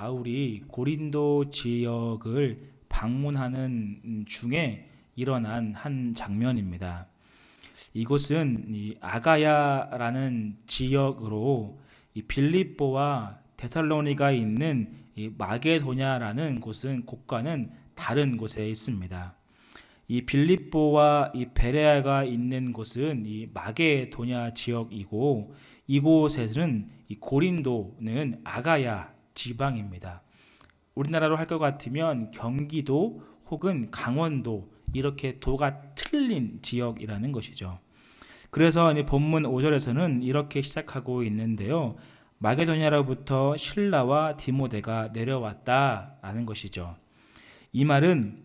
바울이 고린도 지역을 방문하는 중에 일어난 한 장면입니다. 이곳은 이 아가야라는 지역으로 이 빌립보와 데살로니가 있는 이 마게도냐라는 곳과는 다른 곳에 있습니다. 이 빌립보와 이 베레아가 있는 곳은 이 마게도냐 지역이고, 이곳에는 이 고린도는 아가야 지방입니다. 우리나라로 할 것 같으면 경기도 혹은 강원도, 이렇게 도가 틀린 지역이라는 것이죠. 그래서 본문 5절에서는 이렇게 시작하고 있는데요. 마게도냐로부터 실라와 디모데가 내려왔다라는 것이죠. 이 말은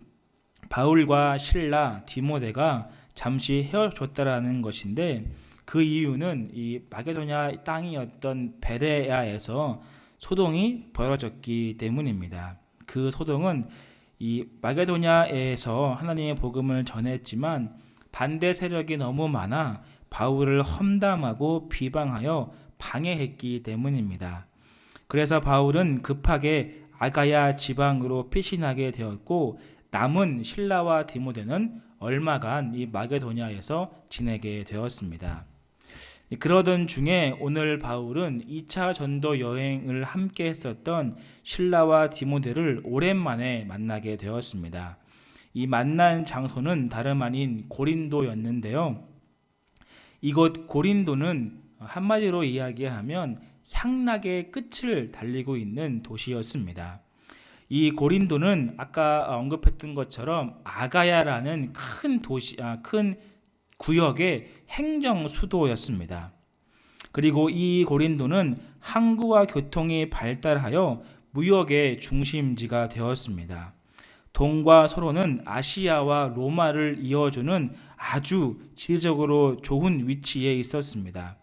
바울과 실라, 디모데가 잠시 헤어졌다라는 것인데, 그 이유는 이 마게도냐 땅이었던 베레아에서 소동이 벌어졌기 때문입니다. 그 소동은 이 마게도냐에서 하나님의 복음을 전했지만 반대 세력이 너무 많아 바울을 험담하고 비방하여 방해했기 때문입니다. 그래서 바울은 급하게 아가야 지방으로 피신하게 되었고, 남은 실라와 디모데는 얼마간 이 마게도냐에서 지내게 되었습니다. 그러던 중에 오늘 바울은 2차 전도 여행을 함께 했었던 실라와 디모데를 오랜만에 만나게 되었습니다. 이 만난 장소는 다름 아닌 고린도였는데요. 이곳 고린도는 한마디로 이야기하면 향락의 끝을 달리고 있는 도시였습니다. 이 고린도는 아까 언급했던 것처럼 아가야라는 큰 구역의 행정 수도였습니다. 그리고 이 고린도는 항구와 교통이 발달하여 무역의 중심지가 되었습니다. 동과 서로는 아시아와 로마를 이어주는 아주 지리적으로 좋은 위치에 있었습니다.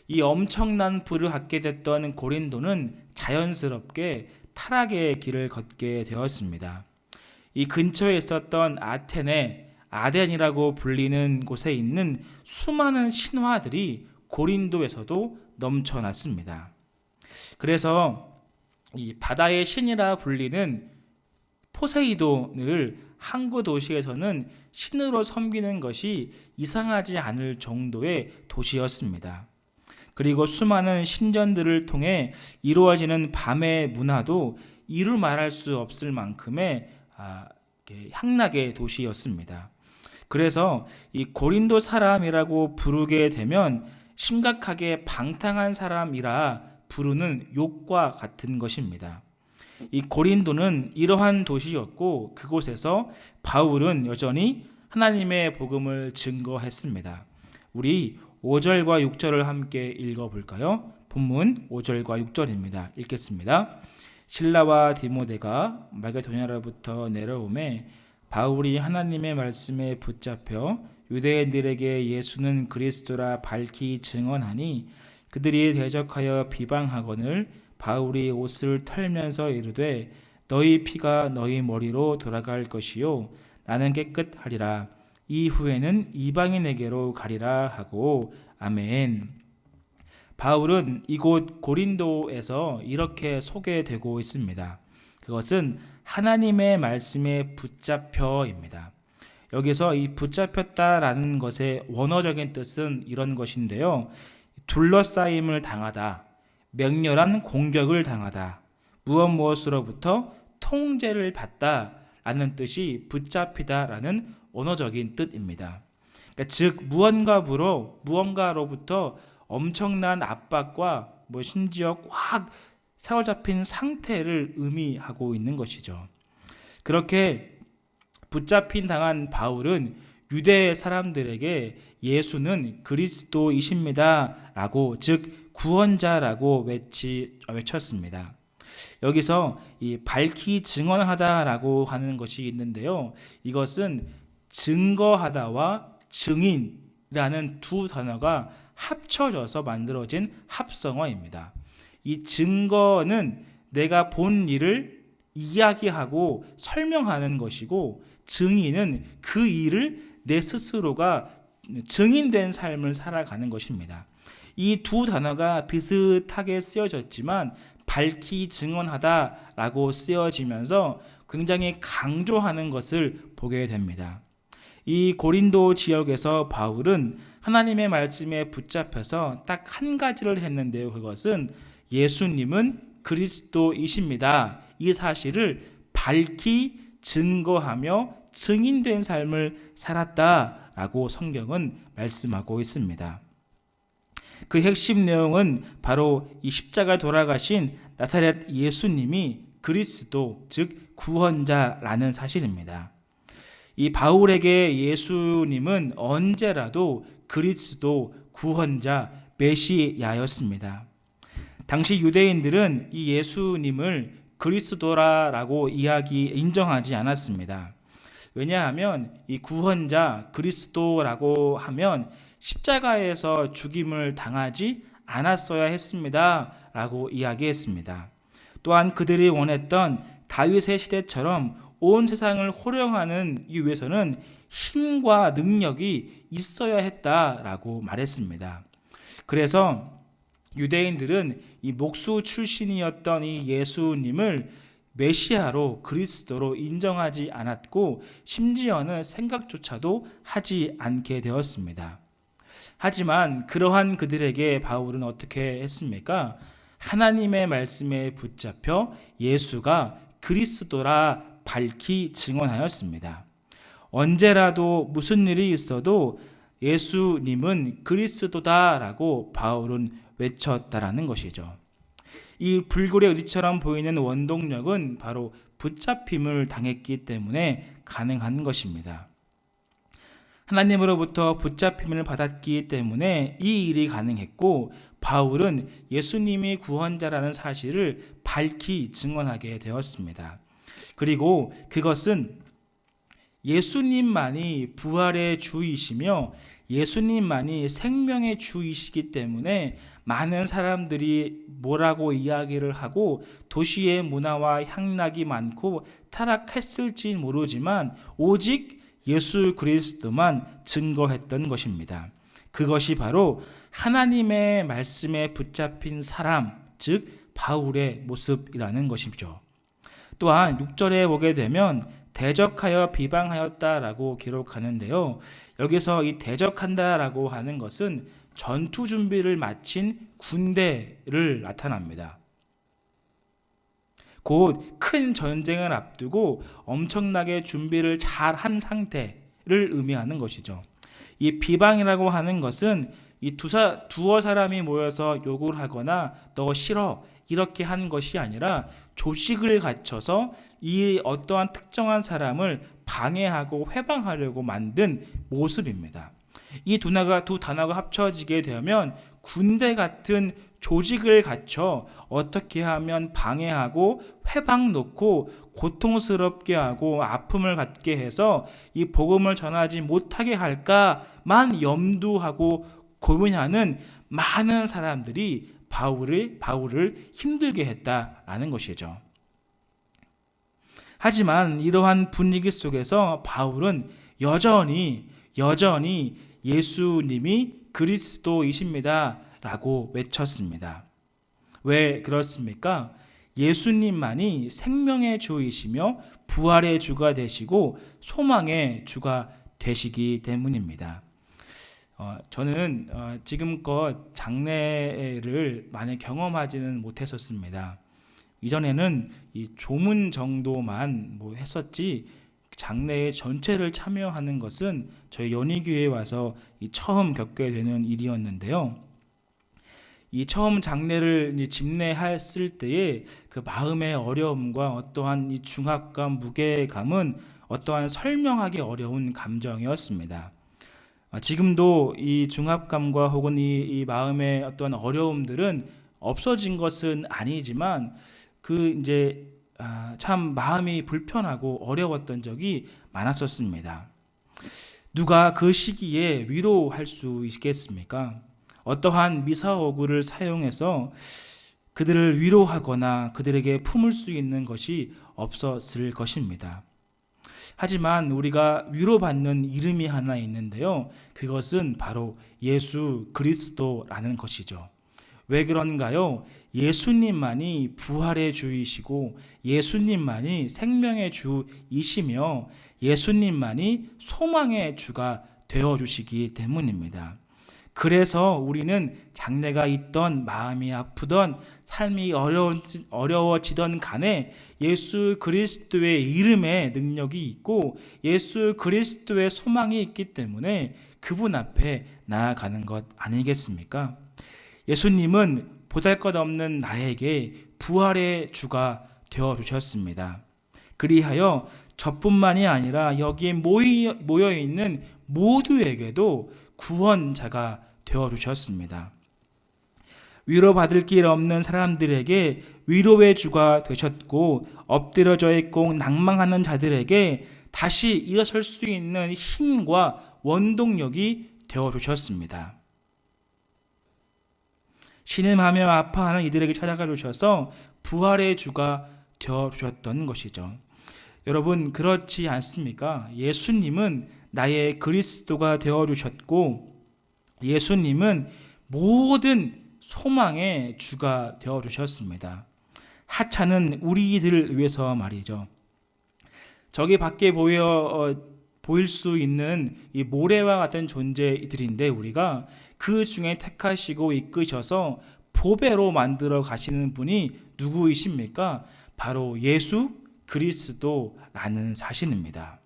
이 엄청난 부를 갖게 됐던 고린도는 자연스럽게 타락의 길을 걷게 되었습니다. 이 근처에 있었던 아덴이라고 불리는 곳에 있는 수많은 신화들이 고린도에서도 넘쳐났습니다. 그래서 이 바다의 신이라 불리는 포세이돈을 항구 도시에서는 신으로 섬기는 것이 이상하지 않을 정도의 도시였습니다. 그리고 수많은 신전들을 통해 이루어지는 밤의 문화도 이루 말할 수 없을 만큼의 향락의 도시였습니다. 그래서 이 고린도 사람이라고 부르게 되면 심각하게 방탕한 사람이라 부르는 욕과 같은 것입니다. 이 고린도는 이러한 도시였고, 그곳에서 바울은 여전히 하나님의 복음을 증거했습니다. 우리 5절과 6절을 함께 읽어볼까요? 본문 5절과 6절입니다. 읽겠습니다. 실라와 디모데가 마게도냐로부터 내려오매 바울이 하나님의 말씀에 붙잡혀 유대인들에게 예수는 그리스도라 밝히 증언하니, 그들이 대적하여 비방하거늘 바울이 옷을 털면서 이르되 너희 피가 너희 머리로 돌아갈 것이요 나는 깨끗하리라. 이후에는 이방인에게로 가리라 하고. 아멘. 바울은 이곳 고린도에서 이렇게 소개되고 있습니다. 그것은 하나님의 말씀에 붙잡혀입니다. 여기서 이 붙잡혔다라는 것의 원어적인 뜻은 이런 것인데요. 둘러싸임을 당하다, 맹렬한 공격을 당하다, 무엇으로부터 통제를 받다라는 뜻이 붙잡히다라는 원어적인 뜻입니다. 그러니까 즉 무언가로부터 엄청난 압박과 심지어 꽉 사로잡힌 상태를 의미하고 있는 것이죠. 그렇게 붙잡힌 당한 바울은 유대 사람들에게 예수는 그리스도이십니다 라고, 즉 구원자라고 외쳤습니다. 여기서 이 밝히 증언하다라고 하는 것이 있는데요. 이것은 증거하다와 증인이라는 두 단어가 합쳐져서 만들어진 합성어입니다. 이 증거는 내가 본 일을 이야기하고 설명하는 것이고, 증인은 그 일을 내 스스로가 증인된 삶을 살아가는 것입니다. 이 두 단어가 비슷하게 쓰여졌지만 밝히 증언하다라고 쓰여지면서 굉장히 강조하는 것을 보게 됩니다. 이 고린도 지역에서 바울은 하나님의 말씀에 붙잡혀서 딱 한 가지를 했는데요. 그것은 예수님은 그리스도이십니다. 이 사실을 밝히 증거하며 증인된 삶을 살았다라고 성경은 말씀하고 있습니다. 그 핵심 내용은 바로 이 십자가에 돌아가신 나사렛 예수님이 그리스도, 즉 구원자라는 사실입니다. 이 바울에게 예수님은 언제라도 그리스도, 구원자, 메시아였습니다. 당시 유대인들은 이 예수님을 그리스도라고 인정하지 않았습니다. 왜냐하면 이 구원자 그리스도라고 하면 십자가에서 죽임을 당하지 않았어야 했습니다 라고 이야기했습니다. 또한 그들이 원했던 다윗의 시대처럼 온 세상을 호령하는 이 위해서는 힘과 능력이 있어야 했다라고 말했습니다. 그래서 유대인들은 이 목수 출신이었던 이 예수님을 메시아로 그리스도로 인정하지 않았고 심지어는 생각조차도 하지 않게 되었습니다. 하지만 그러한 그들에게 바울은 어떻게 했습니까? 하나님의 말씀에 붙잡혀 예수가 그리스도라 밝히 증언하였습니다. 언제라도 무슨 일이 있어도 예수님은 그리스도다라고 바울은 외쳤다라는 것이죠. 이 불굴의 의지처럼 보이는 원동력은 바로 붙잡힘을 당했기 때문에 가능한 것입니다. 하나님으로부터 붙잡힘을 받았기 때문에 이 일이 가능했고 바울은 예수님이 구원자라는 사실을 밝히 증언하게 되었습니다. 그리고 그것은 예수님만이 부활의 주이시며 예수님만이 생명의 주이시기 때문에 많은 사람들이 뭐라고 이야기를 하고 도시의 문화와 향락이 많고 타락했을지 모르지만 오직 예수 그리스도만 증거했던 것입니다. 그것이 바로 하나님의 말씀에 붙잡힌 사람, 즉 바울의 모습이라는 것이죠. 또한 6절에 보게 되면 대적하여 비방하였다라고 기록하는데요. 여기서 이 대적한다라고 하는 것은 전투 준비를 마친 군대를 나타납니다. 곧 큰 전쟁을 앞두고 엄청나게 준비를 잘 한 상태를 의미하는 것이죠. 이 비방이라고 하는 것은 이 두어 사람이 모여서 욕을 하거나 너 싫어 이렇게 한 것이 아니라 조직을 갖춰서 이 어떠한 특정한 사람을 방해하고 회방하려고 만든 모습입니다. 이 두 단어가 합쳐지게 되면 군대 같은 조직을 갖춰 어떻게 하면 방해하고 회방 놓고 고통스럽게 하고 아픔을 갖게 해서 이 복음을 전하지 못하게 할까만 염두하고 고민하는 많은 사람들이 바울을 힘들게 했다라는 것이죠. 하지만 이러한 분위기 속에서 바울은 여전히 예수님이 그리스도이십니다 라고 외쳤습니다. 왜 그렇습니까? 예수님만이 생명의 주이시며 부활의 주가 되시고 소망의 주가 되시기 때문입니다. 저는 지금껏 장례를 많이 경험하지는 못했었습니다. 이전에는 이 조문 정도만 했었지 장례의 전체를 참여하는 것은 저희 연희교회에 와서 처음 겪게 되는 일이었는데요. 이 처음 장례를 집례했을 때의 그 마음의 어려움과 어떠한 이 중압감, 무게감은 어떠한 설명하기 어려운 감정이었습니다. 지금도 이 중압감과 혹은 이 마음의 어떤 어려움들은 없어진 것은 아니지만 참 마음이 불편하고 어려웠던 적이 많았었습니다. 누가 그 시기에 위로할 수 있겠습니까? 어떠한 미사오구를 사용해서 그들을 위로하거나 그들에게 품을 수 있는 것이 없었을 것입니다. 하지만 우리가 위로받는 이름이 하나 있는데요. 그것은 바로 예수 그리스도라는 것이죠. 왜 그런가요? 예수님만이 부활의 주이시고 예수님만이 생명의 주이시며 예수님만이 소망의 주가 되어주시기 때문입니다. 그래서 우리는 장래가 있던, 마음이 아프던, 삶이 어려워지던 간에 예수 그리스도의 이름에 능력이 있고 예수 그리스도의 소망이 있기 때문에 그분 앞에 나아가는 것 아니겠습니까? 예수님은 보잘것없는 나에게 부활의 주가 되어주셨습니다. 그리하여 저뿐만이 아니라 여기에 모여있는 모두에게도 구원자가 되어주셨습니다. 위로받을 길 없는 사람들에게 위로의 주가 되셨고 엎드려져 있고 낭망하는 자들에게 다시 일어설 수 있는 힘과 원동력이 되어주셨습니다. 신음하며 아파하는 이들에게 찾아가 주셔서 부활의 주가 되어주셨던 것이죠. 여러분, 그렇지 않습니까? 예수님은 나의 그리스도가 되어주셨고 예수님은 모든 소망의 주가 되어주셨습니다. 하찮은 우리들을 위해서 말이죠. 저기 밖에 보일 수 있는 이 모래와 같은 존재들인데 우리가 그 중에 택하시고 이끄셔서 보배로 만들어 가시는 분이 누구이십니까? 바로 예수 그리스도라는 사실입니다.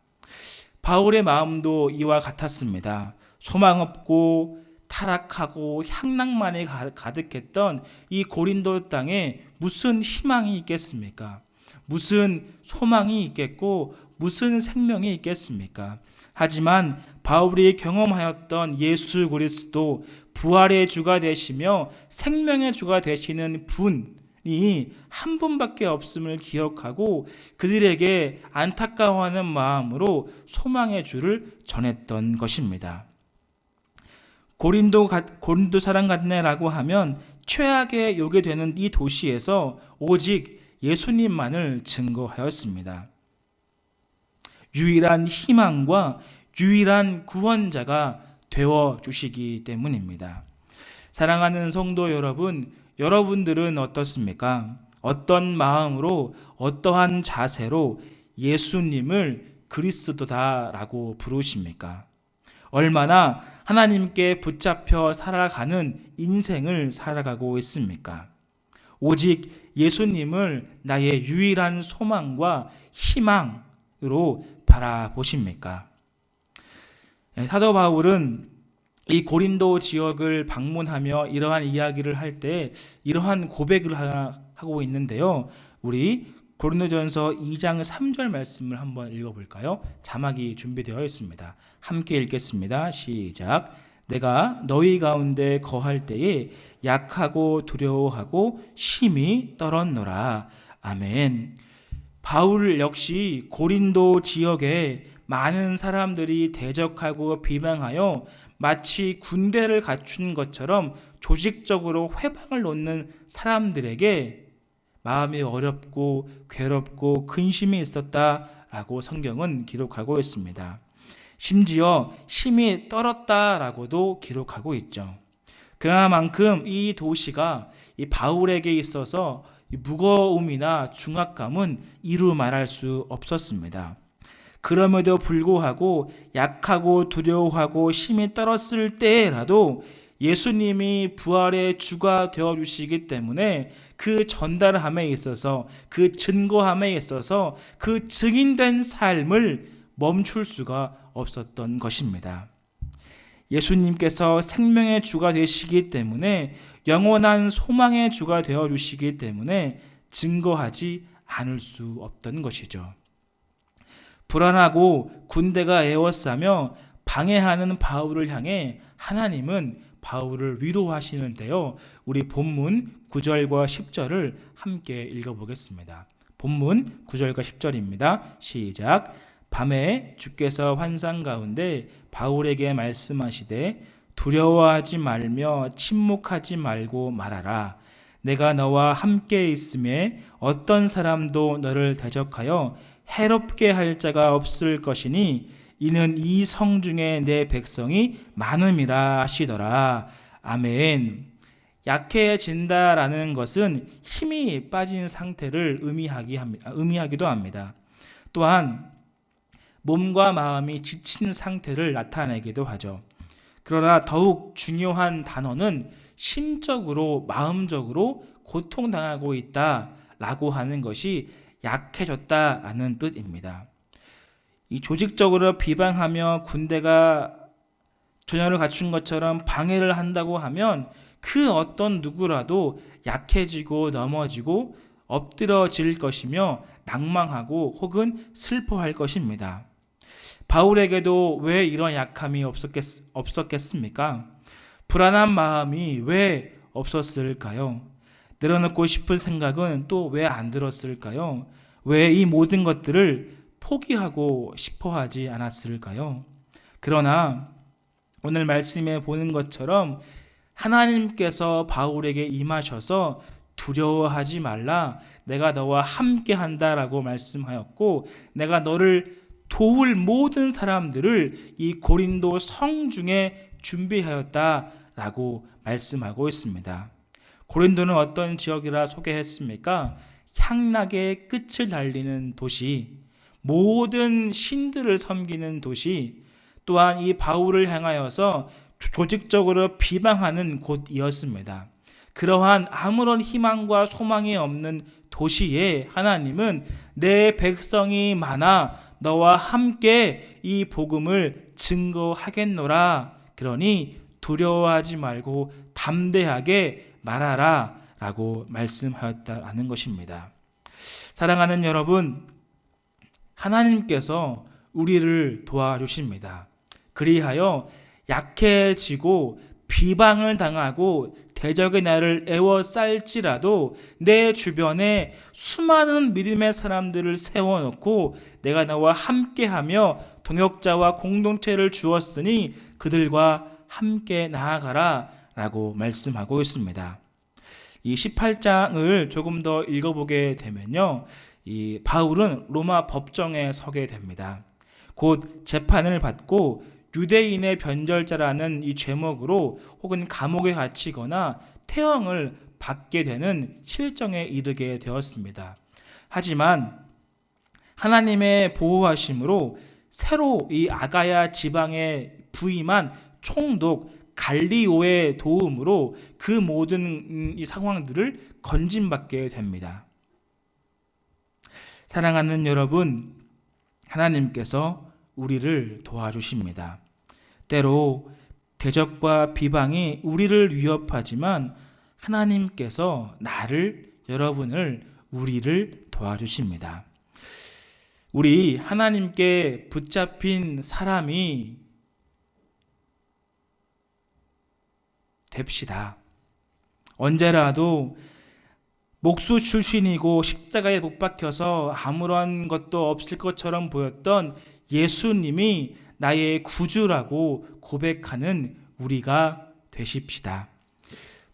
바울의 마음도 이와 같았습니다. 소망 없고 타락하고 향락만이 가득했던 이 고린도 땅에 무슨 희망이 있겠습니까? 무슨 소망이 있겠고 무슨 생명이 있겠습니까? 하지만 바울이 경험하였던 예수 그리스도 부활의 주가 되시며 생명의 주가 되시는 분이 한 분밖에 없음을 기억하고 그들에게 안타까워하는 마음으로 소망의 주를 전했던 것입니다. 고린도 사람 같네라고 하면 최악의 욕이 되는 이 도시에서 오직 예수님만을 증거하였습니다. 유일한 희망과 유일한 구원자가 되어주시기 때문입니다. 사랑하는 성도 여러분, 여러분들은 어떻습니까? 어떤 마음으로 어떠한 자세로 예수님을 그리스도다라고 부르십니까? 얼마나 하나님께 붙잡혀 살아가는 인생을 살아가고 있습니까? 오직 예수님을 나의 유일한 소망과 희망으로 바라보십니까? 사도 바울은 이 고린도 지역을 방문하며 이러한 이야기를 할 때 이러한 고백을 하고 있는데요. 우리 고린도전서 2장 3절 말씀을 한번 읽어볼까요? 자막이 준비되어 있습니다. 함께 읽겠습니다. 시작. 내가 너희 가운데 거할 때에 약하고 두려워하고 심히 떨었노라. 아멘. 바울 역시 고린도 지역에 많은 사람들이 대적하고 비방하여 마치 군대를 갖춘 것처럼 조직적으로 회방을 놓는 사람들에게 마음이 어렵고 괴롭고 근심이 있었다라고 성경은 기록하고 있습니다. 심지어 심히 떨었다라고도 기록하고 있죠. 그만큼 이 도시가 이 바울에게 있어서 무거움이나 중압감은 이루 말할 수 없었습니다. 그럼에도 불구하고 약하고 두려워하고 심히 떨었을 때라도 예수님이 부활의 주가 되어주시기 때문에 그 전달함에 있어서 그 증거함에 있어서 그 증인된 삶을 멈출 수가 없었던 것입니다. 예수님께서 생명의 주가 되시기 때문에 영원한 소망의 주가 되어주시기 때문에 증거하지 않을 수 없던 것이죠. 불안하고 군대가 에워싸며 방해하는 바울을 향해 하나님은 바울을 위로하시는데요. 우리 본문 9절과 10절을 함께 읽어보겠습니다. 본문 9절과 10절입니다. 시작. 밤에 주께서 환상 가운데 바울에게 말씀하시되 두려워하지 말며 침묵하지 말고 말하라. 내가 너와 함께 있음에 어떤 사람도 너를 대적하여 해롭게 할 자가 없을 것이니 이는 이 성 중에 내 백성이 많음이라 하시더라. 아멘. 약해진다라는 것은 힘이 빠진 상태를 의미하기도 합니다. 또한 몸과 마음이 지친 상태를 나타내기도 하죠. 그러나 더욱 중요한 단어는 심적으로, 마음적으로 고통당하고 있다라고 하는 것이 약해졌다라는 뜻입니다. 이 조직적으로 비방하며 군대가 전열을 갖춘 것처럼 방해를 한다고 하면 그 어떤 누구라도 약해지고 넘어지고 엎드러질 것이며 낭망하고 혹은 슬퍼할 것입니다. 바울에게도 왜 이런 약함이 없었겠습니까? 불안한 마음이 왜 없었을까요? 내려놓고 싶은 생각은 또 왜 안 들었을까요? 왜 이 모든 것들을 포기하고 싶어 하지 않았을까요? 그러나 오늘 말씀에 보는 것처럼 하나님께서 바울에게 임하셔서 두려워하지 말라, 내가 너와 함께 한다라고 말씀하였고, 내가 너를 도울 모든 사람들을 이 고린도 성중에 준비하였다라고 말씀하고 있습니다. 고린도는 어떤 지역이라 소개했습니까? 향락의 끝을 달리는 도시, 모든 신들을 섬기는 도시, 또한 이 바울을 향하여서 조직적으로 비방하는 곳이었습니다. 그러한 아무런 희망과 소망이 없는 도시에 하나님은 내 백성이 많아 너와 함께 이 복음을 증거하겠노라. 그러니 두려워하지 말고 담대하게 말하라 라고 말씀하였다는 것입니다. 사랑하는 여러분, 하나님께서 우리를 도와주십니다. 그리하여 약해지고 비방을 당하고 대적의 나를 애워쌀지라도 내 주변에 수많은 믿음의 사람들을 세워놓고 내가 너와 함께하며 동역자와 공동체를 주었으니 그들과 함께 나아가라 라고 말씀하고 있습니다. 이 18장을 조금 더 읽어보게 되면요, 이 바울은 로마 법정에 서게 됩니다. 곧 재판을 받고 유대인의 변절자라는 이 죄목으로 혹은 감옥에 갇히거나 태형을 받게 되는 실정에 이르게 되었습니다. 하지만 하나님의 보호하심으로 새로 이 아가야 지방에 부임한 총독 갈리오의 도움으로 그 모든 이 상황들을 건진받게 됩니다. 사랑하는 여러분, 하나님께서 우리를 도와주십니다. 때로 대적과 비방이 우리를 위협하지만 하나님께서 나를, 여러분을, 우리를 도와주십니다. 우리 하나님께 붙잡힌 사람이 됩시다. 언제라도 목수 출신이고 십자가에 못 박혀서 아무런 것도 없을 것처럼 보였던 예수님이 나의 구주라고 고백하는 우리가 되십시다.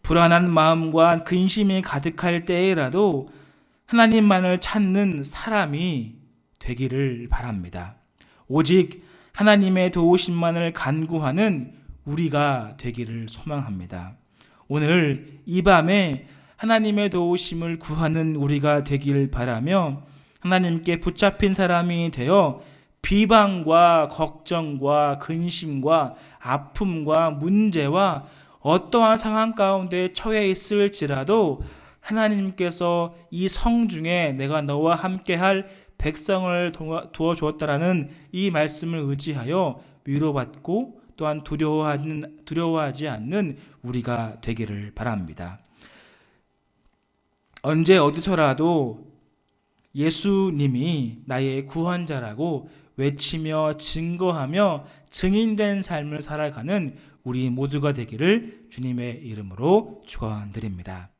불안한 마음과 근심이 가득할 때에라도 하나님만을 찾는 사람이 되기를 바랍니다. 오직 하나님의 도우심만을 간구하는 우리가 되기를 소망합니다. 오늘 이 밤에 하나님의 도우심을 구하는 우리가 되길 바라며 하나님께 붙잡힌 사람이 되어 비방과 걱정과 근심과 아픔과 문제와 어떠한 상황 가운데 처해 있을지라도 하나님께서 이 성중에 내가 너와 함께할 백성을 두어 주었다라는 이 말씀을 의지하여 위로받고 또한 두려워하지 않는 우리가 되기를 바랍니다. 언제 어디서라도 예수님이 나의 구원자라고 외치며 증거하며 증인된 삶을 살아가는 우리 모두가 되기를 주님의 이름으로 축원드립니다.